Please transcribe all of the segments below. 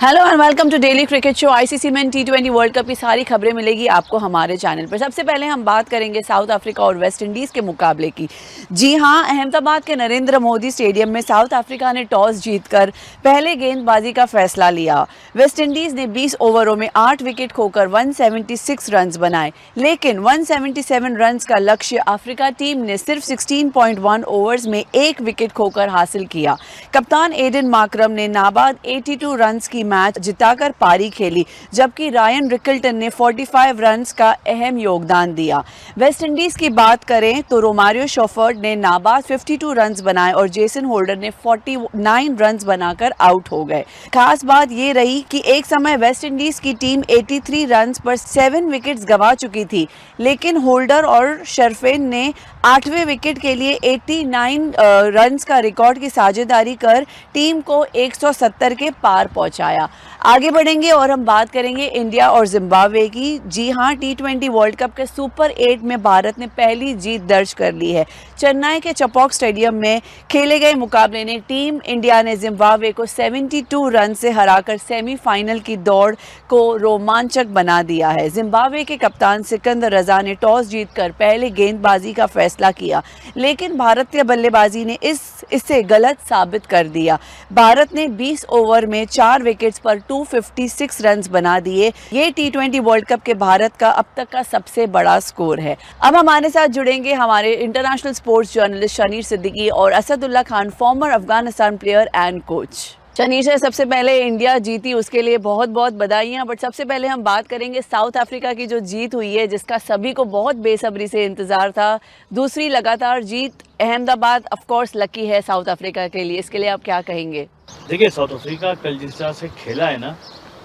Hello and welcome to daily cricket show. ICC men टी20 world cup की सारी खबरें मिलेगी आपको हमारे चैनल पर। सबसे पहले हम बात करेंगे साउथ अफ्रीका और वेस्ट इंडीज़ के मुकाबले की। जी हां, अहमदाबाद के नरेंद्र मोदी स्टेडियम में साउथ अफ्रीका ने टॉस जीतकर पहले गेंदबाजी का फैसला लिया। वेस्ट इंडीज़ ने 20 ओवरों में 8 विकेट खोकर 176 रन बनाए, लेकिन 177 रन का लक्ष्य अफ्रीका टीम ने सिर्फ 16.1 ओवर्स में 1 विकेट खोकर हासिल किया। कप्तान एडन मार्करम ने नाबाद 82 रन की मैच जिताकर पारी खेली, जबकि रायन रिकल्टन ने 45 रन्स का अहम योगदान दिया। वेस्ट इंडीज की बात करें तो रोमारियो शॉफर्ड ने नाबाद 52 रन्स बनाए और जेसन होल्डर ने 49 रन्स बनाकर आउट हो गए। खास बात ये रही कि एक समय वेस्ट इंडीज की टीम 83 रन्स पर 7 विकेट्स गंवा चुकी थी, लेकिन होल्डर और शर्फेन ने 8वें विकेट के लिए 89 रन्स का रिकॉर्ड की साझेदारी कर टीम को 170 के पार पहुंचाया। आगे बढ़ेंगे और हम बात करेंगे इंडिया और जिम्बाब्वे की। जी हां, टी20 वर्ल्ड कप के सुपर 8 में भारत ने पहली जीत दर्ज कर ली है। चेन्नई के चपॉक स्टेडियम में खेले गए मुकाबले ने टीम इंडिया ने जिम्बाब्वे को 72 रन से हराकर सेमीफाइनल की दौड़ को रोमांचक बना दिया है। जिम्बाब्वे के कप्तान सिकंदर रजा ने टॉस जीतकर पहले गेंदबाजी का फैसला किया, लेकिन भारतीय बल्लेबाजी ने इसे गलत साबित कर दिया। भारत ने 20 ओवर में 4 विकेट्स पर 256 रन बना दिए। ये टी20 वर्ल्ड कप के भारत का अब तक का सबसे बड़ा स्कोर है। अब हमारे साथ जुड़ेंगे हमारे international sports journalist Shanir Siddiqui और Asadullah Khan, former Afghanistan player and coach. Shanir से सबसे पहले इंडिया जीती, उसके लिए बहुत बहुत बधाइयाँ। बट सबसे पहले हम बात करेंगे साउथ अफ्रीका की जो जीत हुई है, जिसका सभी को बहुत बेसब्री से इंतजार था। दूसरी लगातार जीत, अहमदाबाद ऑफ कोर्स लकी है साउथ अफ्रीका के लिए, इसके लिए आप क्या कहेंगे? देखिए, साउथ अफ्रीका कल जिस तरह से खेला है ना,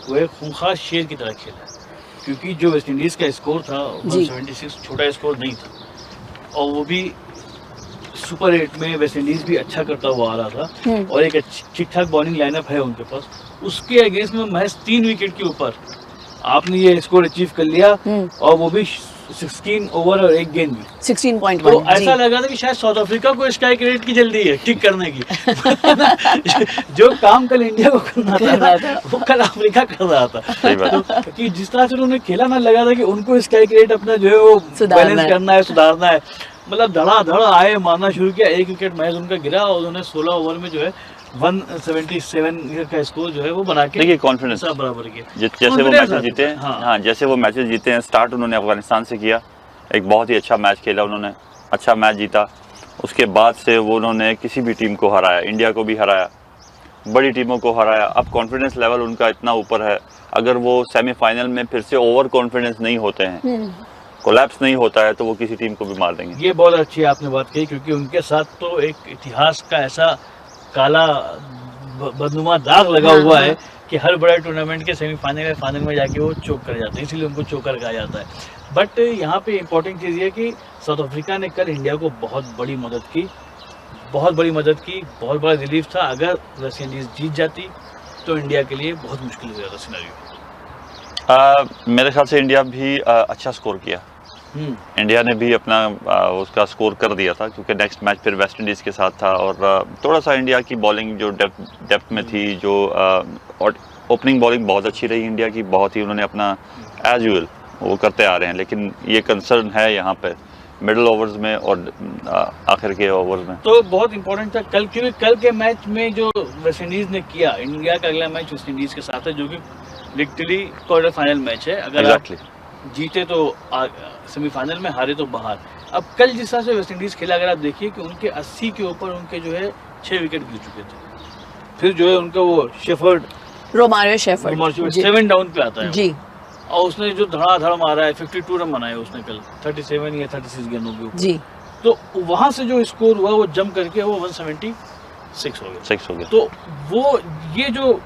वो एक खूंखार शेर की तरह खेला है, क्योंकि जो वेस्ट इंडीज़ का स्कोर था 176 छोटा स्कोर नहीं था, और वो भी सुपर 8 में वेस्ट इंडीज भी अच्छा करता हुआ आ रहा था और एक ठीक ठाक बॉलिंग लाइनअप है उनके पास। उसके अगेंस्ट में महज 3 विकेट के ऊपर आपने ये स्कोर अचीव कर लिया, और वो भी 16 ओवर और 1 गेंद भी 16.1। तो ऐसा लगा था कि शायद साउथ अफ्रीका को स्ट्राइक रेट की जल्दी है ठीक करने की। जो काम कल इंडिया को करना था वो कल अफ्रीका कर रहा था। तो कि जिस तरह से उन्होंने खेला, ना लगा था कि उनको स्ट्राइक रेट अपना जो है वो बैलेंस करना है, सुधारना है। मतलब धड़ाधड़ आए, मारना शुरू किया। 1 विकेट महज उनका गिरा और उन्होंने 16 ओवर में जो है 177 का स्कोर जो है वो बना के देखिए कॉन्फिडेंस बराबर किया। जैसे वो मैचेस जीते हैं, हाँ जैसे वो मैचेस जीते हैं। स्टार्ट उन्होंने अफगानिस्तान से किया, एक बहुत ही अच्छा मैच खेला, उन्होंने अच्छा मैच जीता। उसके बाद से वो उन्होंने किसी भी टीम को हराया, इंडिया को भी हराया, बड़ी टीमों को हराया। अब कॉन्फिडेंस लेवल उनका इतना ऊपर है, अगर वो सेमीफाइनल में फिर से ओवर कॉन्फिडेंस नहीं होते हैं, कोलैप्स नहीं होता है, तो वो किसी टीम को भी मार देंगे। ये बहुत अच्छी आपने बात कही, क्योंकि उनके साथ तो एक इतिहास का ऐसा काला बदनुमा दाग लगा हुआ है कि हर बड़े टूर्नामेंट के सेमीफाइनल या फाइनल में जाके वो चोक कर जाते हैं, इसलिए उनको चोकर कहा जाता है। बट यहाँ पे इम्पोर्टेंट चीज़ ये कि साउथ अफ्रीका ने कल इंडिया को बहुत बड़ी मदद की, बहुत बड़ा रिलीफ था। अगर वेस्ट इंडीज़ जीत जाती तो इंडिया के लिए बहुत मुश्किल हो जाता सिनेरियो। मेरे ख्याल से इंडिया भी अच्छा स्कोर किया। इंडिया ने भी अपना उसका स्कोर कर दिया था, क्योंकि नेक्स्ट मैच फिर वेस्ट इंडीज़ के साथ था। और थोड़ा सा इंडिया की बॉलिंग जो डेप्थ में थी, जो ओपनिंग बॉलिंग बहुत अच्छी रही इंडिया की, बहुत ही उन्होंने अपना एज यूजुअल वो करते आ रहे हैं। लेकिन ये कंसर्न है यहाँ पे मिडल ओवर्स में और आखिर के ओवर्स में। तो बहुत इंपॉर्टेंट था कल, क्योंकि कल के मैच में जो वेस्ट इंडीज़ ने किया, इंडिया का अगला मैच वेस्ट इंडीज़ के साथ है, जो कि लिटरली क्वार्टर फाइनल मैच है। अगर आप जीते तो सेमीफाइनल में, हारे तो बाहर। अब कल जिस तरह से वेस्ट इंडीज़ खेला, अगर आप देखिए कि उनके 80 के ऊपर उनके जो है 6 विकेट गिर चुके थे। फिर जो है उनका वो रोमारियो शेफर्ड 7 डाउन पे आता है जी, और उसने जो धड़ाधड़ मारा है, 52 रन बनाए उसने कल 37 या 36 गेंदों के ऊपर जी। तो वहां से जो स्कोर हुआ वो जम करके वो 176 हो गया। तो वो ये जो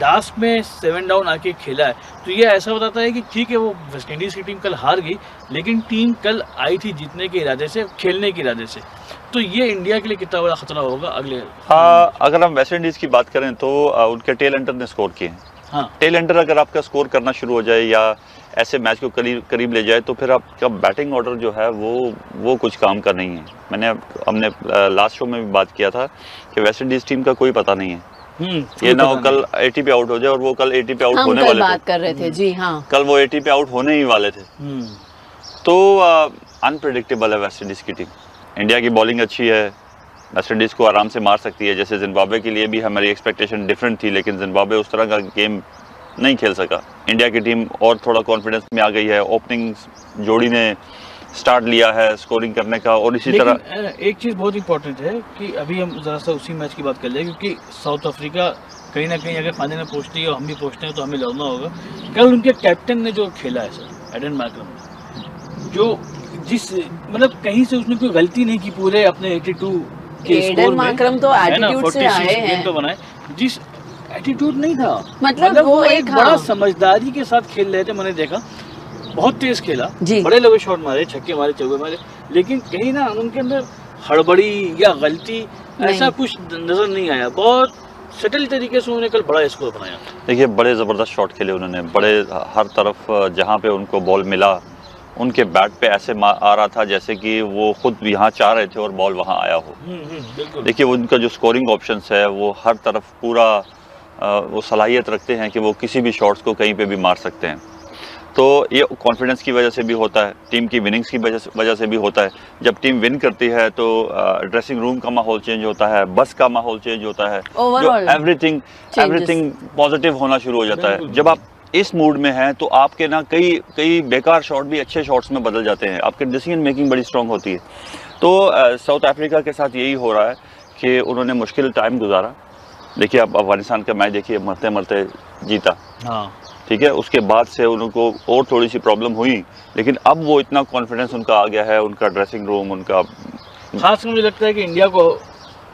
लास्ट में 7 डाउन आके खेला है, तो ये ऐसा बताता है कि ठीक है, वो वेस्ट इंडीज़ की टीम कल हार गई, लेकिन टीम कल आई थी जीतने के इरादे से, खेलने के इरादे से। तो ये इंडिया के लिए कितना बड़ा खतरा होगा अगले। अगर हम वेस्ट इंडीज़ की बात करें तो उनके टेल एंडर ने स्कोर किए हैं। टेल एंडर अगर आपका स्कोर करना शुरू हो जाए या ऐसे मैच को करीब ले जाए, तो फिर आपका बैटिंग ऑर्डर जो है वो कुछ काम का नहीं है। हमने लास्ट शो में भी बात किया था कि वेस्ट इंडीज़ टीम का कोई पता नहीं है। ये ना हो कल 80 पे आउट हो जाए और वो कल 80 पे आउट हम होने कल वाले बात थे, कर रहे थे जी हाँ। कल वो 80 पे आउट होने ही वाले थे। तो अनप्रेडिक्टेबल है वेस्ट इंडीज़ की टीम। इंडिया की बॉलिंग अच्छी है, वेस्ट इंडीज़ को आराम से मार सकती है। जैसे जिम्बाब्वे के लिए भी हमारी एक्सपेक्टेशन डिफरेंट थी, लेकिन जिम्बाब्वे उस तरह का गेम नहीं खेल सका। इंडिया की टीम और थोड़ा कॉन्फिडेंस में आ गई है। ओपनिंग जोड़ी ने स्टार्ट लिया है स्कोरिंग करने का, और इसी तरह एक चीज़ बहुत इंपॉर्टेंट है कि अभी हम ज़रा सा उसी मैच की बात कर लें, क्योंकि साउथ अफ्रीका कहीं ना कहीं अगर फाइनल में पहुंचती है और हम भी पहुंचते हैं तो हमें लड़ना होगा। कल उनके कैप्टन ने जो खेला है सर, एडन मैकलम ने, जो जिस मतलब कहीं से उसने कोई गलती नहीं की पूरे अपने 82 के स्कोर एडन में, मैकलम तो है ना, एटीट्यूड से 46 आए हैं। गेंद पे बनाए, जिस एटीट्यूड नहीं था, मतलब वो एक बड़ा हाँ। समझदारी के साथ खेल रहे थे। मैंने देखा बहुत तेज खेला, जी। बड़े लंबे शॉट मारे, छक्के मारे, चौके मारे, लेकिन कहीं ना उनके अंदर हड़बड़ी या गलती ऐसा कुछ नजर नहीं आया। बहुत सटल तरीके से उन्होंने कल बड़ा स्कोर बनाया। देखिए बड़े ज़बरदस्त शॉट खेले उन्होंने, बड़े हर तरफ जहाँ पे उनको बॉल मिला उनके बैट पे ऐसे आ रहा था जैसे कि वो खुद यहाँ चाह रहे थे और बॉल वहाँ आया हो। बिल्कुल। देखिए उनका जो स्कोरिंग ऑप्शंस है वो हर तरफ पूरा वो सलाहियत रखते हैं कि वो किसी भी शॉट्स को कहीं पे भी मार सकते हैं। तो ये कॉन्फिडेंस की वजह से भी होता है, टीम की विनिंग्स की वजह से भी होता है। जब टीम विन करती है तो ड्रेसिंग रूम का माहौल चेंज होता है, बस का माहौल चेंज होता है, जो एवरीथिंग पॉजिटिव होना शुरू हो जाता है। जब आप इस मूड में हैं तो आपके ना कई बेकार शॉट भी अच्छे शॉट्स में बदल जाते हैं, आपकी डिसीजन मेकिंग बड़ी स्ट्रांग होती है। तो साउथ अफ्रीका के साथ यही हो रहा है कि उन्होंने मुश्किल टाइम गुजारा। देखिए अब अफगानिस्तान का मैच देखिए, मरते मरते जीता, हाँ ठीक है। उसके बाद से उनको और थोड़ी सी प्रॉब्लम हुई, लेकिन अब वो इतना कॉन्फिडेंस उनका आ गया है, उनका ड्रेसिंग रूम, उनका खास मुझे लगता है कि इंडिया को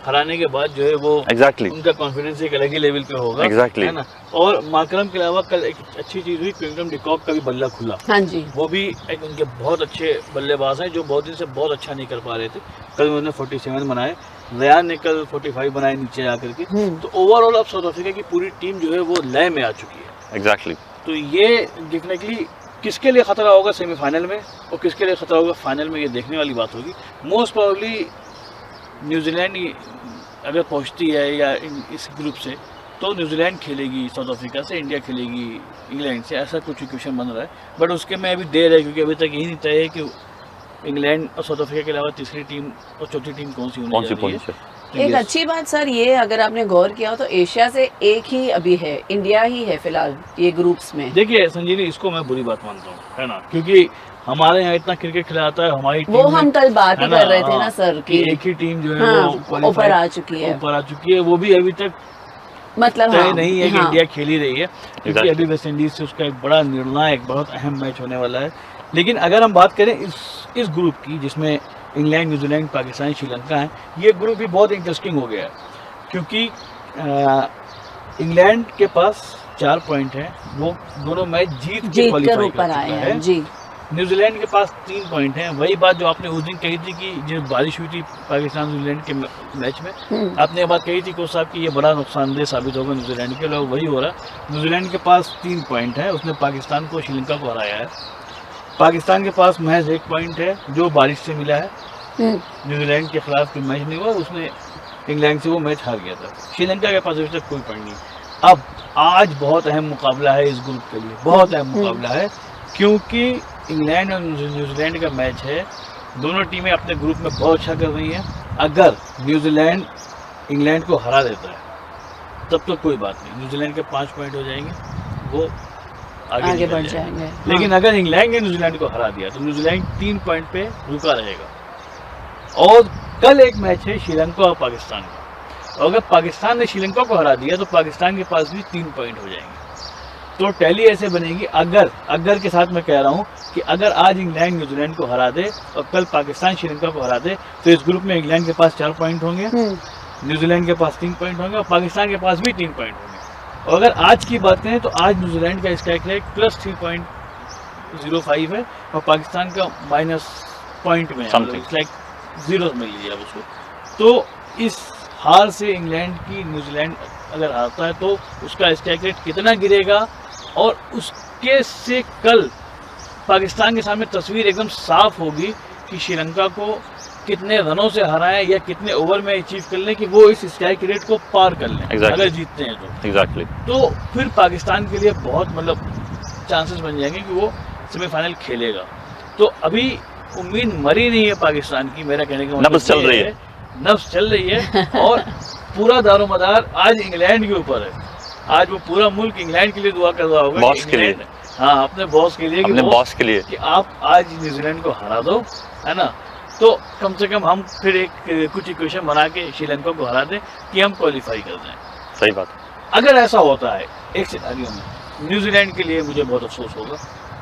हराने के बाद जो है वो एग्जैक्टली उनका कॉन्फिडेंस एक अलग ही लेवल पे होगा। एग्जैक्टली है ना। और माकरम के अलावा कल एक अच्छी चीज हुई, क्विंटन डिकॉक का भी बल्ला खुला। हाँ जी। वो भी एक उनके बहुत अच्छे बल्लेबाज हैं जो बहुत दिन से बहुत अच्छा नहीं कर पा रहे थे। कल उन्होंने 47 बनाए, रयान ने कल 45 बनाए नीचे आकर के। तो ओवरऑल अब साउथ अफ्रीका की पूरी टीम जो है वो लय में आ चुकी है। एग्जैक्टली। तो ये डेफिनेटली किसके लिए खतरा होगा सेमीफाइनल में और किसके लिए खतरा होगा फाइनल में, ये देखने वाली बात होगी। मोस्ट प्रोबेबली न्यूजीलैंड अगर पहुंचती है या इस ग्रुप से, तो न्यूजीलैंड खेलेगी साउथ अफ्रीका से, इंडिया खेलेगी इंग्लैंड से, ऐसा कुछ इक्वेशन बन रहा है। बट उसके में अभी देर है, क्योंकि अभी तक यही नहीं तय है कि इंग्लैंड और साउथ अफ्रीका के अलावा तीसरी टीम और चौथी टीम कौन सी होने जा रही है। तो एक अच्छी बात सर ये, अगर आपने गौर किया हो तो एशिया से एक ही अभी है, इंडिया ही है फिलहाल ये ग्रुप्स में। देखिए संजीवनी, इसको मैं बुरी बात मानता हूँ, है ना, क्योंकि हमारे यहाँ इतना क्रिकेट खिलाया जाता है, हमारी टीम वो हम कल बात ही कर रहे थे ना सर कि एक ही टीम जो है हाँ, वो ऊपर आ चुकी है, वो भी अभी तक मतलब तय हाँ, नहीं है कि हाँ। इंडिया खेल ही रही है, क्योंकि अभी वेस्ट इंडीज से उसका एक बड़ा निर्णायक बहुत अहम मैच होने वाला है। लेकिन अगर हम बात करें इस ग्रुप की, जिसमें इंग्लैंड, न्यूजीलैंड, पाकिस्तान, श्रीलंका है, ये ग्रुप भी बहुत इंटरेस्टिंग हो गया है, क्योंकि इंग्लैंड के पास 4 पॉइंट है, वो दोनों मैच जीत कर ऊपर आए हैं जी। न्यूजीलैंड के पास 3 पॉइंट हैं। वही बात जो आपने उस दिन कही थी कि जब बारिश हुई थी पाकिस्तान न्यूजीलैंड के मैच में, आपने ये बात कही थी कोच साहब कि ये बड़ा नुकसानदेह साबित होगा न्यूजीलैंड के लिए, वही हो रहा है। न्यूजीलैंड के पास 3 पॉइंट है, उसने पाकिस्तान को, श्रीलंका को हराया है। पाकिस्तान के पास महज 1 पॉइंट है जो बारिश से मिला है, न्यूजीलैंड के खिलाफ कोई मैच नहीं हुआ, उसने इंग्लैंड से वो मैच हार गया था। श्रीलंका के पास अभी तक कोई पॉइंट नहीं। अब आज बहुत अहम मुकाबला है इस ग्रुप के लिए, बहुत अहम मुकाबला है, क्योंकि इंग्लैंड और न्यूजीलैंड का मैच है। दोनों टीमें अपने ग्रुप में बहुत अच्छा कर रही हैं। अगर न्यूजीलैंड इंग्लैंड को हरा देता है तब तो कोई बात नहीं, न्यूजीलैंड के 5 पॉइंट हो जाएंगे, वो आगे बढ़ जाएंगे। लेकिन अगर इंग्लैंड ने न्यूजीलैंड को हरा दिया तो न्यूजीलैंड 3 पॉइंट पे रुका रहेगा। और कल एक मैच है श्रीलंका और पाकिस्तान का, और अगर पाकिस्तान ने श्रीलंका को हरा दिया तो पाकिस्तान के पास भी 3 पॉइंट हो जाएंगे। तो टैली ऐसे बनेगी, अगर के साथ मैं कह रहा हूँ कि अगर आज इंग्लैंड न्यूजीलैंड को हरा दे और कल पाकिस्तान श्रीलंका को हरा दे, तो इस ग्रुप में इंग्लैंड के पास 4 पॉइंट होंगे, न्यूजीलैंड के पास 3 पॉइंट होंगे और पाकिस्तान के पास भी 3 पॉइंट होंगे। और अगर आज की बात करें तो आज न्यूजीलैंड का स्ट्राइक रेट +3.05 है और पाकिस्तान का माइनस पॉइंट में है, लाइक 0 में लीजिए आप उसको। तो इस हार से इंग्लैंड की न्यूजीलैंड अगर हारता है तो उसका स्ट्राइक रेट कितना गिरेगा, और उसके से कल पाकिस्तान के सामने तस्वीर एकदम साफ होगी कि श्रीलंका को कितने रनों से हराएं या कितने ओवर में अचीव कर लें कि वो इस स्ट्राइक रेट को पार कर लें। Exactly. अगर जीतते हैं तो एग्जैक्टली तो फिर पाकिस्तान के लिए बहुत मतलब चांसेस बन जाएंगे कि वो सेमीफाइनल खेलेगा। तो अभी उम्मीद मरी नहीं है पाकिस्तान की, मेरा कहने का मतलब नब्ज़ चल रही है। नब्ज़ चल रही है और पूरा दारोमदार आज इंग्लैंड के ऊपर है। आज वो पूरा मुल्क इंग्लैंड के लिए दुआ कर रहा होगा, बॉस के लिए, हाँ अपने बॉस के लिए, अपने बॉस के लिए कि आप आज न्यूजीलैंड को हरा दो, है ना, तो कम से कम हम फिर एक कुछ इक्वेशन बना के श्रीलंका को हरा दें कि हम क्वालिफाई कर दें। सही बात। अगर ऐसा होता है एक सिनारियो में, न्यूजीलैंड के लिए मुझे बहुत अफसोस होगा।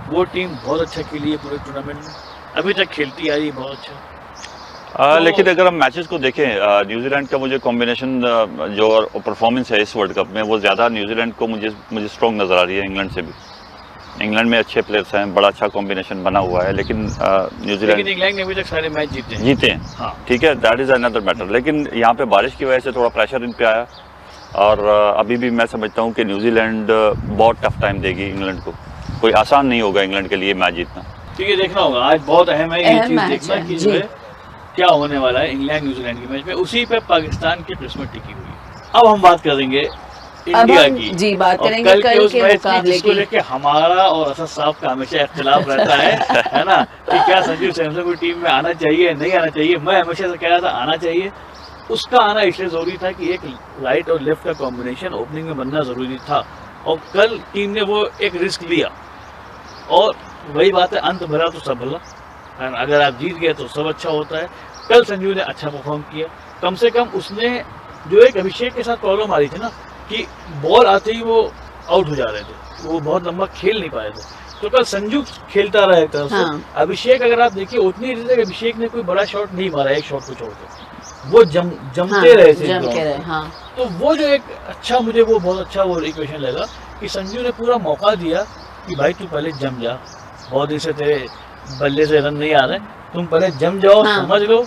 वो टीम बहुत अच्छा खेली है पूरे टूर्नामेंट में, अभी तक खेलती आ रही है बहुत अच्छा। लेकिन अगर हम मैचेस को देखें, न्यूजीलैंड का मुझे कॉम्बिनेशन जो परफॉर्मेंस है इस वर्ल्ड कप में वो ज़्यादा न्यूजीलैंड को मुझे स्ट्रॉन्ग नज़र आ रही है इंग्लैंड से भी। इंग्लैंड में अच्छे प्लेयर्स हैं, बड़ा अच्छा कॉम्बिनेशन बना हुआ है, लेकिन न्यूजीलैंड इंग्लैंड ने अभी तक सारे मैच जीते हैं। हाँ ठीक है, दैट इज़ अनदर मैटर। लेकिन यहाँ पे बारिश की वजह से थोड़ा प्रेशर इन पे आया और अभी भी मैं समझता हूँ कि न्यूजीलैंड बहुत टफ टाइम देगी इंग्लैंड को। कोई आसान नहीं होगा इंग्लैंड के लिए मैच जीतना। ठीक है, देखना होगा, आज बहुत अहम है ये चीज़ देखना कि जो है क्या होने वाला है इंग्लैंड न्यूजीलैंड के मैच में। उसी पे पाकिस्तान की किस्मत टिकी हुई है। अब हम बात करेंगे इंडिया की। जी बात करेंगे कल के उस मैच मुकाबले जिसको लेके हमारा और असद साहब का हमेशा इख्तिलाफ रहता है ना, कि क्या संजू सैमसन को टीम में आना चाहिए नहीं आना चाहिए। मैं हमेशा से कह रहा था आना चाहिए। उसका आना इसलिए जरूरी था कि एक राइट और लेफ्ट का कॉम्बिनेशन ओपनिंग में बनना जरूरी था और कल टीम ने वो एक रिस्क लिया और वही बात है, अंत भरा तो सब भला। अगर आप जीत गए तो सब अच्छा होता है। कल संजू ने अच्छा परफॉर्म किया, कम से कम उसने जो एक अभिषेक के साथ प्रॉब्लम आ रही थी ना कि बॉल आते ही वो आउट हो जा रहे थे, वो बहुत लंबा खेल नहीं पाए थे, तो कल संजू खेलता रहा एक तरफ से। हाँ। अभिषेक अगर आप देखिए उतनी देर तक अभिषेक ने कोई बड़ा शॉट नहीं मारा, एक शॉट को छोड़ के वो जमते रहे थे। हाँ। तो वो जो एक अच्छा, मुझे वो बहुत अच्छा वो इक्वेशन लगा कि संजू ने पूरा मौका दिया कि भाई तू पहले जम जा, बहुत दिन से तेरे बल्ले से रन नहीं आ रहे, तुम पहले जम जाओ। हाँ। समझ लो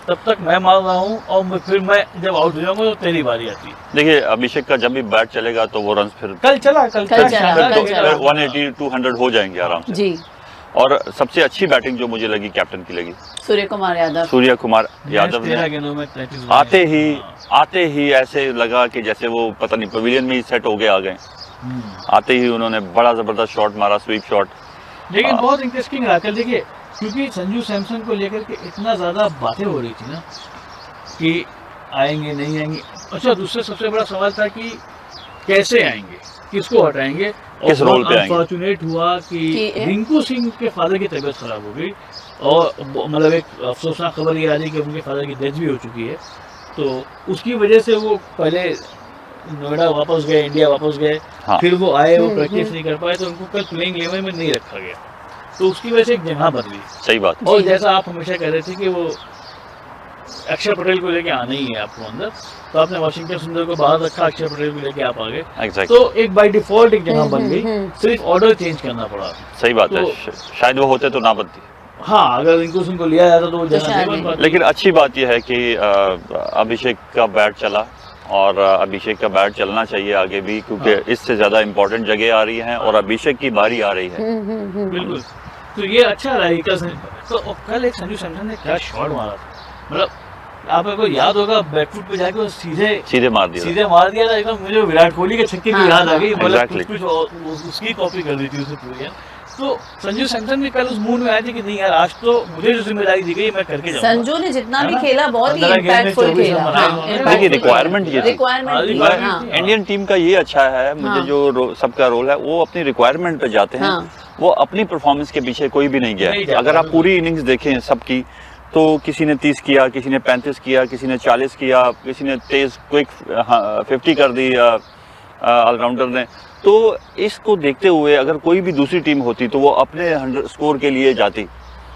तब तक मैं मार रहा हूँ और फिर मैं जब आउट हो जाऊंगा तो तेरी बारी आती है। देखिए अभिषेक का जब भी बैट चलेगा तो वो रन फिर कल चला 180-200 हो जाएंगे आराम से जी। और सबसे अच्छी बैटिंग जो मुझे लगी कैप्टन की लगी सूर्य कुमार यादव ने आते ही ऐसे लगा कि जैसे वो पता नहीं पवेलियन में ही सेट हो गए आ गए। आते ही उन्होंने बड़ा जबरदस्त शॉट मारा, स्वीप शॉट। लेकिन बहुत इंटरेस्टिंग रहा कल, देखिए क्योंकि संजू सैमसन को लेकर के इतना ज्यादा बातें हो रही थी ना कि आएंगे नहीं आएंगे। अच्छा, दूसरा सबसे बड़ा सवाल था कि कैसे आएंगे, किसको हटाएंगे, किस रोल पे आएंगे। अनफॉर्चुनेट हुआ कि रिंकू सिंह के फादर की तबीयत खराब हो गई और मतलब एक अफसोसनाक खबर ये आ रही कि उनके फादर की डेथ भी हो चुकी है, तो उसकी वजह से वो पहले नोएडा वापस गए, इंडिया वापस गए। हाँ। फिर वो आए, वो प्रैक्टिस नहीं कर पाए तो उनको कल प्लेइंग 11 में नहीं रखा गया, तो उसकी वजह से एक जगह बदली। सही बात। और जैसा आप हमेशा कह रहे थे कि वो अक्षर पटेल को लेके आना ही है आपको अंदर, तो आपने वाशिंगटन सुंदर को बाहर रखा, अक्षर पटेल को लेके आप आ गए। तो एक बाय डिफॉल्ट एक जगह बन गई, सिर्फ ऑर्डर चेंज करना पड़ा। सही बात है, शायद वो होते तो ना बनती। हाँ, अगर रिंकू सिंह को लिया जाता तो वो जगह नहीं बनती। लेकिन अच्छी बात यह है कि अभिषेक का बैट चला और अभिषेक का बैट चलना चाहिए आगे भी, क्योंकि इससे ज्यादा इम्पोर्टेंट जगह आ रही है और अभिषेक की बारी आ रही है। बिल्कुल, तो ये अच्छा रहा। तो कल एक संजू सैमसन ने क्या शॉट मारा था, मतलब आपको याद होगा बैकफुट पे जाके सीधे मार दिया था एकदम। मुझे विराट कोहली के छक्के की याद आ गई, मतलब कुछ उसकी कॉपी कर दी थी उसने पूरी। तो संजू सैमसन भी कल उस मूड में आए थे कि नहीं यार, आज तो मुझे जो जिम्मेदारी दी गई मैं करके जाऊंगा। संजू ने जितना भी खेला बहुत ही इम्पैक्टफुल खेला। देखिए रिक्वायरमेंट ये थी, इंडियन टीम का ये अच्छा है, मुझे जो सबका रोल है वो अपनी रिक्वायरमेंट पे जाते हैं, वो अपनी परफॉर्मेंस के पीछे कोई भी नहीं गया। अगर आप पूरी इनिंग्स देखें सबकी, तो किसी ने 30 किया, किसी ने 35 किया, किसी ने 40 किया, किसी ने तेज क्विक 50 कर दी ऑलराउंडर ने। तो इसको देखते हुए अगर कोई भी दूसरी टीम होती तो वो अपने 100 स्कोर के लिए जाती।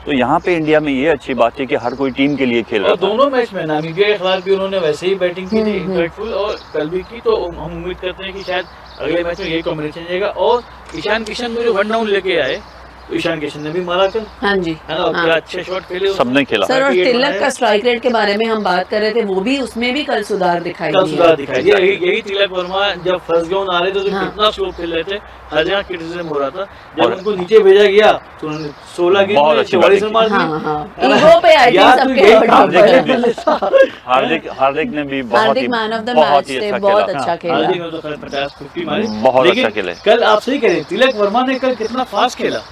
तो यहाँ पे इंडिया में ये अच्छी बात है कि हर कोई टीम के लिए खेल रहा था। दोनों मैच में नामीबिया के खिलाफ भी उन्होंने वैसे ही बैटिंग की थी इम्पैक्टफुल, और कल भी की। तो हम उम्मीद करते हैं कि शायद अगले मैच में यही कॉम्बिनेशन रहेगा। और ईशान किशन को जो 1 डाउन लेके आए ईशान किशन ने भी मारा कल, हाँ जी, है ना, और हाँ। क्या अच्छे शॉट खेले उसने। सबने खेला। सर और 38 तिलक बनाए। का स्ट्राइक रेट के बारे में हम बात कर रहे थे, वो भी उसमें भी कल सुधार दिखाई कल दिया। सुधार दिखाई दिया। यही तिलक वर्मा जब फर्स्ट गेंद आ रहे थे तो हाँ। कितना स्लो खेल रहे थे, हर जगह क्रिटिसिज्म हो रहा था। जब और- उनको नीचे भेजा गया तो उन्होंने 16 गेंद बहुत में अच्छी 44 batting रन मार हाँ दिए। हाँ, है ना? ईगो पे आई थिंक यार, तो सबके यही hurt काम होता है। हार्दिक ने भी बहुत हार्दिक ही मैन ऑफ द बहुत मैच ही थे, अच्छा बहुत खेला। अच्छा खेला। हार्दिक ने तो खैर 50-50 मारी, बहुत लेकिन अच्छा खेले। कल आप सही कह रहे हैं, तिलक वर्मा ने कल कितना फास्ट खेला।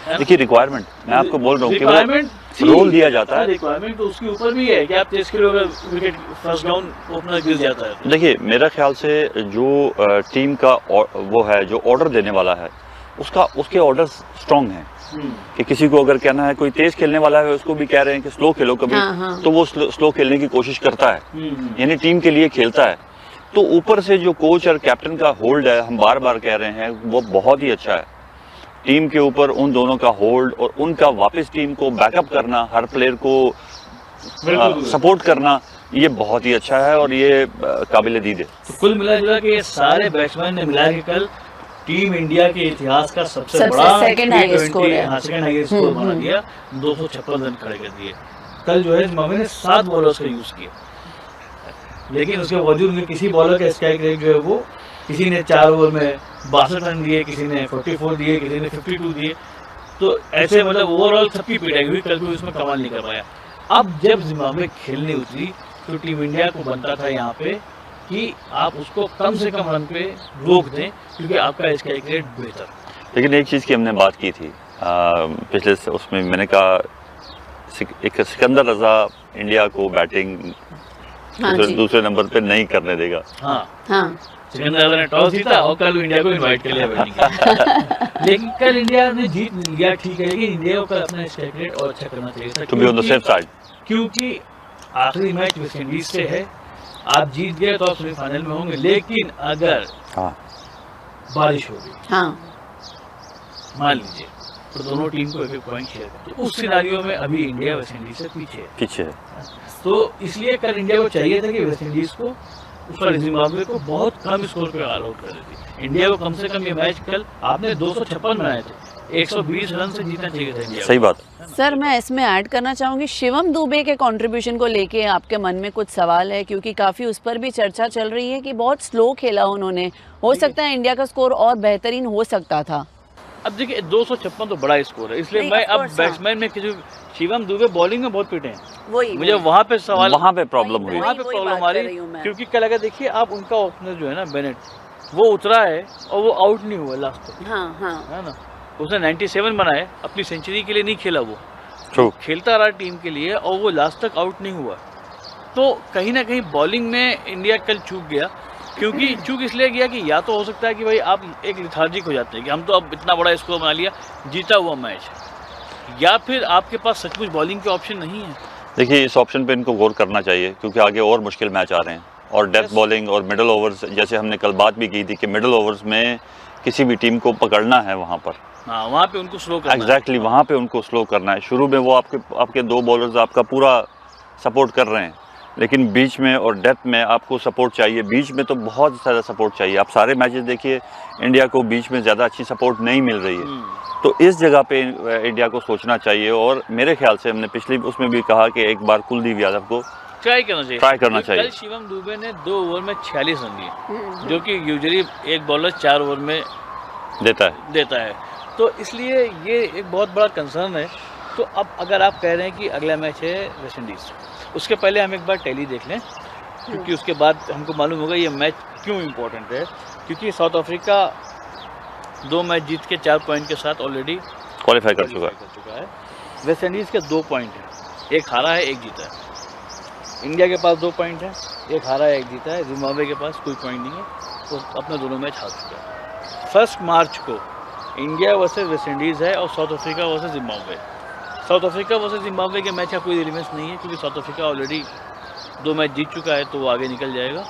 देखिए रिक्वायरमेंट, मैं आपको बोल रहा हूँ कि रिक्वायरमेंट वो रोल दिया जाता है। रिक्वायरमेंट तो उसके ऊपर भी है कि आप 23 किलो का विकेट फर्स्ट डाउन ओपनर गिर जाता है। देखिए मेरा ख्याल से जो टीम का वो है जो ऑर्डर देने वाला है उसके ऑर्डर स्ट्रांग हैं कि किसी को अगर कहना है कोई तेज खेलने वाला है उसको भी कह रहे हैं कि स्लो खेलो कभी, हाँ, हाँ। तो वो स्लो खेलने की कोशिश करता है, यानी टीम के लिए खेलता है। तो ऊपर से जो कोच और कैप्टन का होल्ड है, हम बार बार कह रहे हैं, वो बहुत ही अच्छा है। टीम के ऊपर उन दोनों का होल्ड और उनका वापस टीम को बैकअप करना, हर प्लेयर को सपोर्ट करना, ये बहुत ही अच्छा है और ये काबिल दीद है। तो कुल मिला जुला के ये सारे बैट्समैन ने मिला के कल टीम इंडिया के इतिहास का सबसे बड़ा second highest score है। हाँ, सेकंड हाईएस्ट स्कोर बना दिया, 256 रन खड़े कर दिए। कल जो है जिम्बाब्वे ने 7 बॉलर्स का यूज किया, लेकिन उसके बावजूद उनके किसी बॉलर का स्ट्राइक रेट जो है वो, किसी ने 4 ओवर में 62 रन दिए, किसी ने 44 दिए, किसी ने 52 दिए। तो ऐसे मतलब ओवरऑल सबकी पिटाई हुई, कल कोई उसमें कमाल नहीं कर पाया। अब जब जिम्बाब्वे खेलने उतरी तो टीम इंडिया को बनता था यहाँ पे कि आप उसको कम से कम रन पे रोक दें, क्योंकि आपका स्ट्राइक रेट बेहतर। लेकिन एक चीज़ की हमने बात की थी पिछले उसमें, मैंने कहा एक सिकंदर रजा इंडिया को बैटिंग हाँ जी। दूसरे नंबर पे नहीं करने देगा। हाँ, हाँ, सिकंदर रजा ने टॉस जीता और कल इंडिया को इनवाइट कर लिया बैटिंग के। लेकिन कल इंडिया ने जीत लिया, ठीक है, लेकिन इंडिया को कल अपना स्ट्राइक रेट और अच्छा करना चाहिए था, to be on the safe side, क्योंकि आखिरी मैच वेस्ट इंडीज से है। आप जीत गए तो आप सेमीफाइनल में होंगे, लेकिन अगर हाँ बारिश हो गई, हाँ, मान लीजिए, तो दोनों टीम को एक पॉइंट शेयर कर, तो उस सिनारियो में अभी इंडिया वेस्ट इंडीज से पीछे है। पीछे है। तो इसलिए कल इंडिया को चाहिए था कि वेस्ट इंडीज को, उस पर जिम्बाब्वे को बहुत कम स्कोर पे ऑल आउट कर देती। इंडिया को कम से कम ये मैच कल आपने 256 बनाए थे, 120 रन से जीतना चाहिए था इंडिया को। सही बात। सर मैं इसमें ऐड करना चाहूँगी, शिवम दुबे के कंट्रीब्यूशन को लेके आपके मन में कुछ सवाल है, क्योंकि काफ़ी उस पर भी चर्चा चल रही है कि बहुत स्लो खेला उन्होंने, हो सकता है इंडिया का स्कोर और बेहतरीन हो सकता था। अब देखिए 256 तो बड़ा स्कोर है, इसलिए नहीं, मैं of अब course, बैट्समैन में किसी, शिवम दुबे बॉलिंग में बहुत पिटे हैं, वही मुझे वहाँ पे सवाल, वहाँ पे प्रॉब्लम हुई। वहाँ पे वही प्रॉब्लम बात आ कर रही रही हूँ मैं। क्योंकि कल अगर देखिए आप उनका ओपनर जो है ना बेनेट, वो उतरा है और वो आउट नहीं हुआ लास्ट तक, हाँ हाँ, है ना। उसने 97 बनाए, अपनी सेंचुरी के लिए नहीं खेला, वो ट्रू। खेलता रहा टीम के लिए और वो लास्ट तक आउट नहीं हुआ। तो कहीं ना कहीं बॉलिंग में इंडिया कल चूक गया, क्योंकि चूक इसलिए गया कि या तो हो सकता है कि भाई आप एक लिथार्जिक हो जाते हैं कि हम तो अब इतना बड़ा स्कोर बना लिया, जीता हुआ मैच, या फिर आपके पास सचमुच बॉलिंग के ऑप्शन नहीं है। देखिए इस ऑप्शन पे इनको गौर करना चाहिए, क्योंकि आगे और मुश्किल मैच आ रहे हैं, और डेथ बॉलिंग और मिडल ओवर्स, जैसे हमने कल बात भी की थी कि मिडल ओवर्स में किसी भी टीम को पकड़ना है वहाँ पर, हाँ, वहाँ पे उनको स्लो करना है। एग्जैक्टली वहाँ पे उनको स्लो करना है। शुरू में वो आपके 2 बॉलर्स आपका पूरा सपोर्ट कर रहे हैं, लेकिन बीच में और डेथ में आपको सपोर्ट चाहिए। बीच में तो बहुत ज़्यादा सपोर्ट चाहिए। आप सारे मैचेस देखिए, इंडिया को बीच में ज़्यादा अच्छी सपोर्ट नहीं मिल रही है, तो इस जगह पे इंडिया को सोचना चाहिए। और मेरे ख्याल से हमने पिछली उसमें भी कहा कि एक बार कुलदीप यादव को ट्राई करना चाहिए, ट्राई करना चाहिए। कल शिवम दुबे ने 2 ओवर में 46 रन दिए, जो कि यूजुअली एक बॉलर 4 ओवर में देता है। तो इसलिए ये एक बहुत बड़ा कंसर्न है। तो अब अगर आप कह रहे हैं कि अगला मैच है वेस्ट इंडीज़, उसके पहले हम एक बार टैली देख लें, क्योंकि उसके बाद हमको मालूम होगा ये मैच क्यों इम्पोर्टेंट है। क्योंकि साउथ अफ्रीका 2 मैच जीत के 4 पॉइंट के साथ ऑलरेडी क्वालिफाई कर चुका है। वेस्ट इंडीज़ के 2 पॉइंट हैं, एक हारा है, एक जीता है। इंडिया के पास 2 पॉइंट हैं, एक हारा है, एक जीता है। जिम्बाब्वे के पास कोई पॉइंट नहीं है, वो अपने दोनों मैच हार चुका है। 1 मार्च को इंडिया वर्सेस वेस्ट इंडीज़ है और south Africa versus Zimbabwe. South Africa versus Zimbabwe के मैच का कोई रिलेवेंस नहीं है, क्योंकि साउथ अफ्रीका ऑलरेडी 2 मैच जीत चुका है, तो वो आगे निकल जाएगा।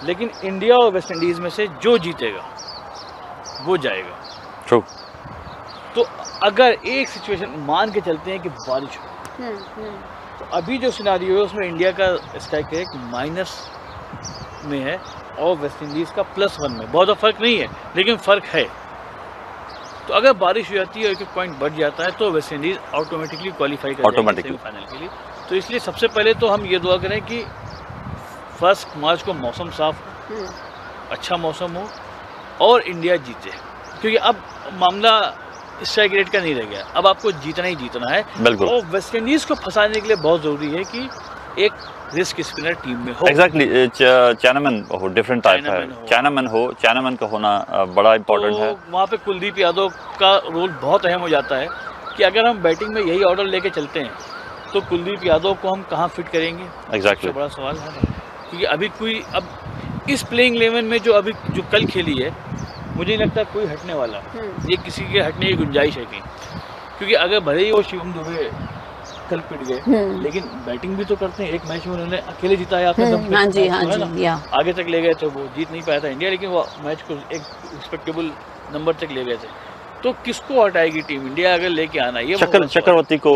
लेकिन इंडिया और वेस्ट इंडीज़ में से जो जीतेगा वो जाएगा। ट्रू। तो अगर एक सिचुएशन मान के चलते हैं कि बारिश हो, तो अभी जो सिनारियो है उसमें इंडिया का स्ट्राइक रेट माइनस में है और वेस्ट इंडीज़ का +1 में। बहुत फ़र्क नहीं है, लेकिन फ़र्क है। तो अगर बारिश हो जाती है और एक पॉइंट बढ़ जाता है तो वेस्ट इंडीज ऑटोमेटिकली क्वालिफाई कर जाएगी सेमीफाइनल के लिए। तो इसलिए सबसे पहले तो हम ये दुआ करें कि 1 मार्च को मौसम साफ हो, अच्छा मौसम हो और इंडिया जीते, क्योंकि अब मामला स्ट्राइक रेट का नहीं रह गया, अब आपको जीतना ही जीतना है। बिल्कुल। और वेस्ट इंडीज को फंसाने के लिए बहुत जरूरी है कि एक रिस्क स्पिनर टीम में हो। एग्जैक्टली, चाइनामैन हो, डिफरेंट टाइप है, चाइनामैन का होना बड़ा इंपॉर्टेंट है। वहाँ पे कुलदीप यादव का रोल बहुत अहम हो जाता है कि अगर हम बैटिंग में यही ऑर्डर लेके चलते हैं तो कुलदीप यादव को हम कहाँ फिट करेंगे, एग्जैक्टली बड़ा सवाल है ना। क्योंकि अभी अब इस प्लेइंग 11 में जो कल खेली है, मुझे नहीं लगता कोई हटने वाला, ये किसी के हटने की गुंजाइश है कहीं, क्योंकि अगर भले ही वो शिवम दुबे कल पिट गए लेकिन बैटिंग भी तो करते हैं। एक मैच में उन्होंने अकेले जिताया आपने हाँ जी, या आगे तक ले गए थे, वो जीत नहीं पाया था इंडिया, लेकिन वो मैच को एक रिस्पेक्टेबल नंबर तक ले गए थे। तो किसको हटाएगी टीम इंडिया अगर लेके आना? ये चक्रवर्ती को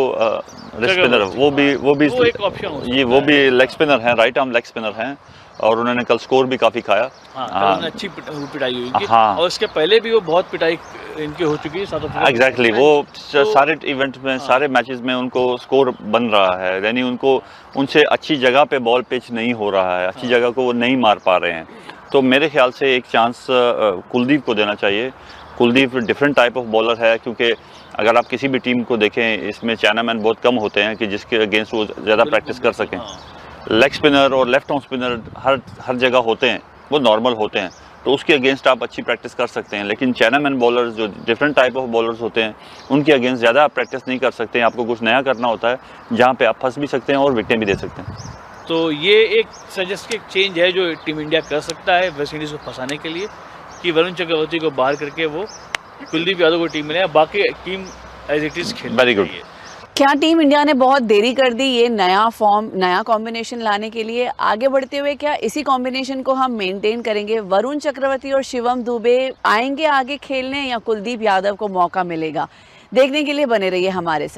स्पिनर, वो भी एक ऑप्शन ये वो भी लेग स्पिनर हैं, राइट आर्म लेग स्पिनर हैं, और उन्होंने कल स्कोर भी काफी खाया। हाँ, अच्छी पिटाई हुई इनकी। हाँ, और इसके पहले भी वो बहुत पिटाई इनकी हो चुकी है साउथ अफ्रीका। एग्जैक्टली, वो सारे इवेंट में, सारे मैचेस में उनको स्कोर बन रहा है, यानी उनको उनसे अच्छी जगह पे बॉल पिच नहीं हो रहा है, अच्छी जगह को वो नहीं मार पा रहे हैं। तो मेरे ख्याल से एक चांस कुलदीप को देना चाहिए। Kuldeep different type of bowler है, क्योंकि अगर आप किसी भी टीम को देखें, इसमें चाइनामैन बहुत कम होते हैं कि जिसके अगेंस्ट वो ज़्यादा प्रैक्टिस कर सकें। लेग स्पिनर और लेफ्ट आर्म स्पिनर हर जगह होते हैं, वो नॉर्मल होते हैं, तो उसके अगेंस्ट आप अच्छी प्रैक्टिस कर सकते हैं। लेकिन चाइनामैन बॉलर्स जो डिफरेंट टाइप ऑफ बॉलर्स होते हैं, उनके अगेंस्ट ज़्यादा आप प्रैक्टिस नहीं कर सकते हैं। आपको कुछ नया करना होता है जहाँ पे आप फंस भी सकते हैं और विकेटें भी दे सकते हैं। तो ये एक सजेस्टेड चेंज है जो टीम इंडिया कर सकता है वेस्ट इंडीज़ को फंसाने के लिए, कि वरुण चक्रवर्ती को बाहर करके वो कुलदीप यादव को टीम में ले, बाकी टीम एज इट इज़ खेल। Very good. क्या टीम इंडिया ने बहुत देरी कर दी ये नया फॉर्म, नया कॉम्बिनेशन लाने के लिए? आगे बढ़ते हुए क्या इसी कॉम्बिनेशन को हम मेंटेन करेंगे? वरुण चक्रवर्ती और शिवम दुबे आएंगे आगे खेलने, या कुलदीप यादव को मौका मिलेगा? देखने के लिए बने रहिए हमारे साथ।